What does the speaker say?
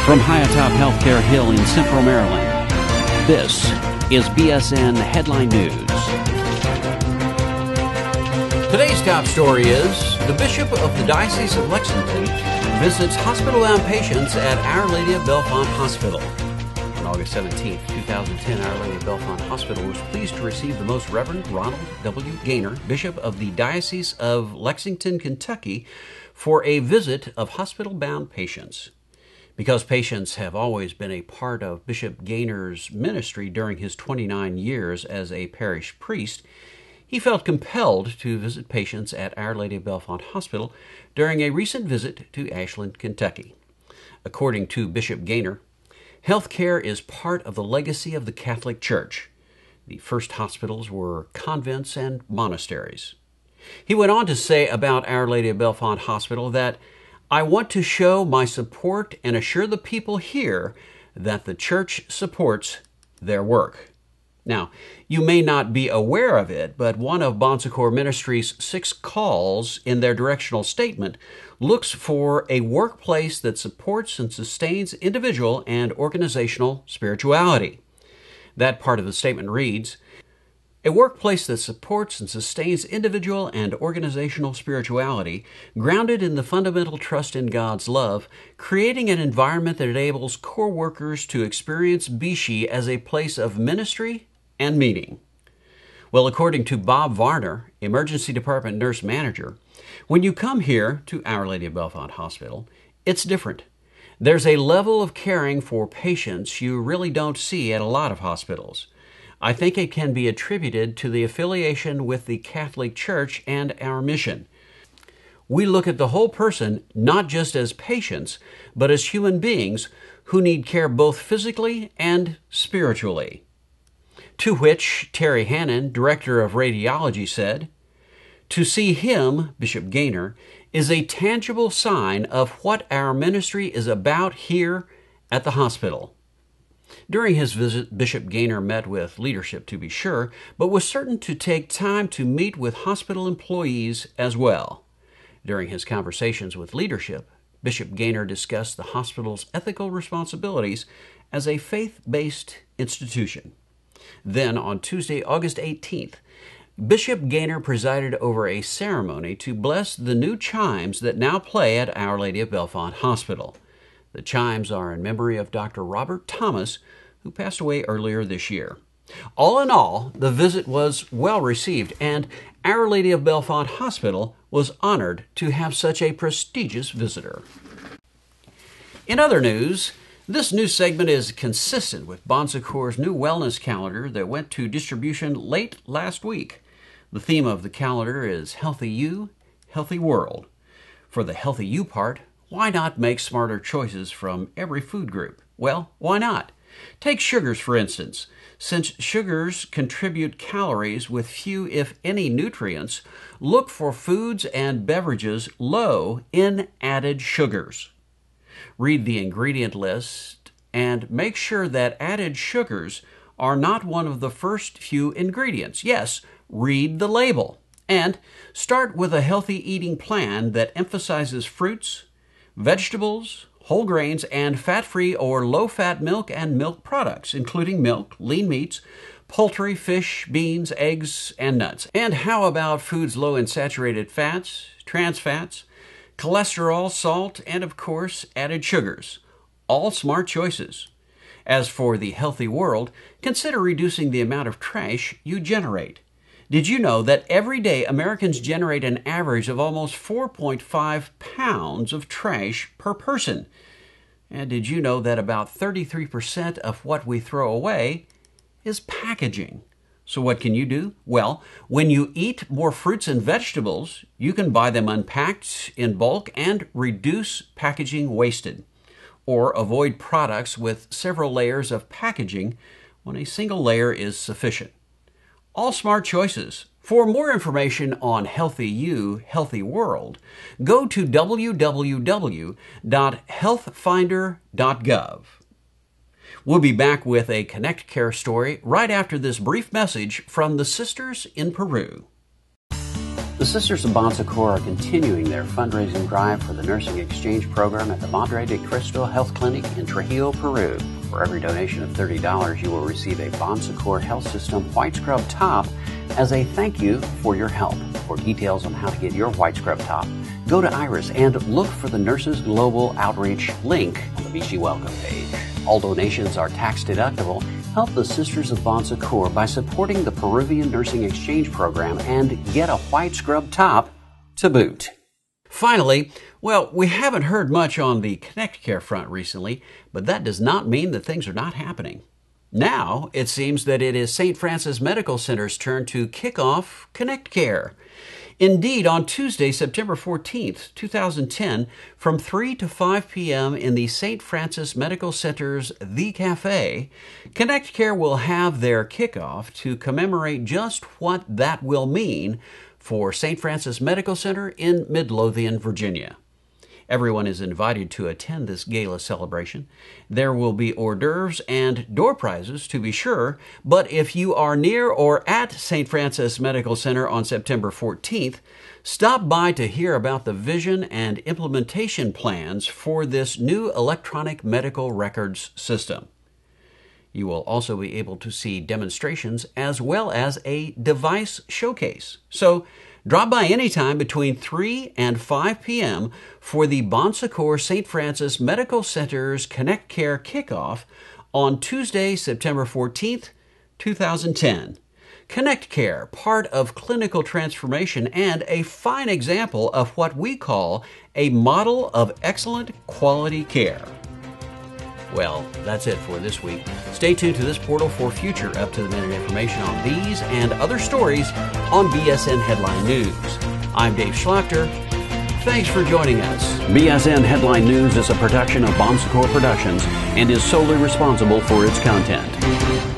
From high atop Healthcare Hill in Central Maryland, this is BSN Headline News. Today's top story is the Bishop of the Diocese of Lexington visits hospital-bound patients at Our Lady of Bellefonte Hospital. On August 17, 2010, Our Lady of Bellefonte Hospital was pleased to receive the Most Reverend Ronald W. Gaynor, Bishop of the Diocese of Lexington, Kentucky, for a visit of hospital-bound patients. Because patients have always been a part of Bishop Gaynor's ministry during his 29 years as a parish priest, he felt compelled to visit patients at Our Lady of Bellefonte Hospital during a recent visit to Ashland, Kentucky. According to Bishop Gaynor, healthcare is part of the legacy of the Catholic Church. The first hospitals were convents and monasteries. He went on to say about Our Lady of Bellefonte Hospital that, "I want to show my support and assure the people here that the Church supports their work." Now, you may not be aware of it, but one of Bon Secours Ministries' 6 calls in their directional statement looks for a workplace that supports and sustains individual and organizational spirituality. That part of the statement reads, "A workplace that supports and sustains individual and organizational spirituality, grounded in the fundamental trust in God's love, creating an environment that enables core workers to experience Vichy as a place of ministry and meeting." Well, according to Bob Varner, Emergency Department Nurse Manager, when you come here to Our Lady of Bellefonte Hospital, it's different. There's a level of caring for patients you really don't see at a lot of hospitals. I think it can be attributed to the affiliation with the Catholic Church and our mission. We look at the whole person not just as patients, but as human beings who need care both physically and spiritually. To which Terry Hannon, Director of Radiology, said, "To see him, Bishop Gaynor, is a tangible sign of what our ministry is about here at the hospital." During his visit, Bishop Gaynor met with leadership, to be sure, but was certain to take time to meet with hospital employees as well. During his conversations with leadership, Bishop Gaynor discussed the hospital's ethical responsibilities as a faith-based institution. Then, on Tuesday, August 18th, Bishop Gaynor presided over a ceremony to bless the new chimes that now play at Our Lady of Bellefonte Hospital. The chimes are in memory of Dr. Robert Thomas, who passed away earlier this year. All in all, the visit was well received, and Our Lady of Bellefonte Hospital was honored to have such a prestigious visitor. In other news, this news segment is consistent with Bon Secours' new wellness calendar that went to distribution late last week. The theme of the calendar is Healthy You, Healthy World. For the Healthy You part, why not make smarter choices from every food group? Well, why not? Take sugars, for instance. Since sugars contribute calories with few, if any, nutrients, look for foods and beverages low in added sugars. Read the ingredient list and make sure that added sugars are not one of the first few ingredients. Yes, read the label. And start with a healthy eating plan that emphasizes fruits, vegetables, whole grains, and fat-free or low-fat milk and milk products, including milk, lean meats, poultry, fish, beans, eggs, and nuts. And how about foods low in saturated fats, trans fats, cholesterol, salt, and of course, added sugars? All smart choices. As for the healthy world, consider reducing the amount of trash you generate. Did you know that every day Americans generate an average of almost 4.5 pounds of trash per person? And did you know that about 33% of what we throw away is packaging? So what can you do? Well, when you eat more fruits and vegetables, you can buy them unpacked in bulk and reduce packaging wasted. Or avoid products with several layers of packaging when a single layer is sufficient. All smart choices. For more information on Healthy You, Healthy World, go to www.healthfinder.gov. We'll be back with a ConnectCare story right after this brief message from the sisters in Peru. The Sisters of Bon Secours are continuing their fundraising drive for the nursing exchange program at the Madre de Cristo Health Clinic in Trujillo, Peru. For every donation of $30, you will receive a Bon Secours Health System White Scrub Top as a thank you for your help. For details on how to get your White Scrub Top, go to Iris and look for the Nurses Global Outreach link on the BC Welcome page. All donations are tax deductible. Help the Sisters of Bon Secours by supporting the Peruvian Nursing Exchange Program and get a White Scrub Top to boot. Finally, well, we haven't heard much on the ConnectCare front recently, but that does not mean that things are not happening. Now, it seems that it is St. Francis Medical Center's turn to kick off ConnectCare. Indeed, on Tuesday, September 14th, 2010, from 3 to 5 p.m. in the St. Francis Medical Center's The Cafe, ConnectCare will have their kickoff to commemorate just what that will mean for St. Francis Medical Center in Midlothian, Virginia. Everyone is invited to attend this gala celebration. There will be hors d'oeuvres and door prizes, to be sure, but if you are near or at St. Francis Medical Center on September 14th, stop by to hear about the vision and implementation plans for this new electronic medical records system. You will also be able to see demonstrations as well as a device showcase. So, drop by anytime between 3 and 5 p.m. for the Bon Secours St. Francis Medical Center's ConnectCare kickoff on Tuesday, September 14th, 2010. ConnectCare, part of clinical transformation and a fine example of what we call a model of excellent quality care. Well, that's it for this week. Stay tuned to this portal for future up-to-the-minute information on these and other stories on BSN Headline News. I'm Dave Schlachter. Thanks for joining us. BSN Headline News is a production of Bon Secours Productions and is solely responsible for its content.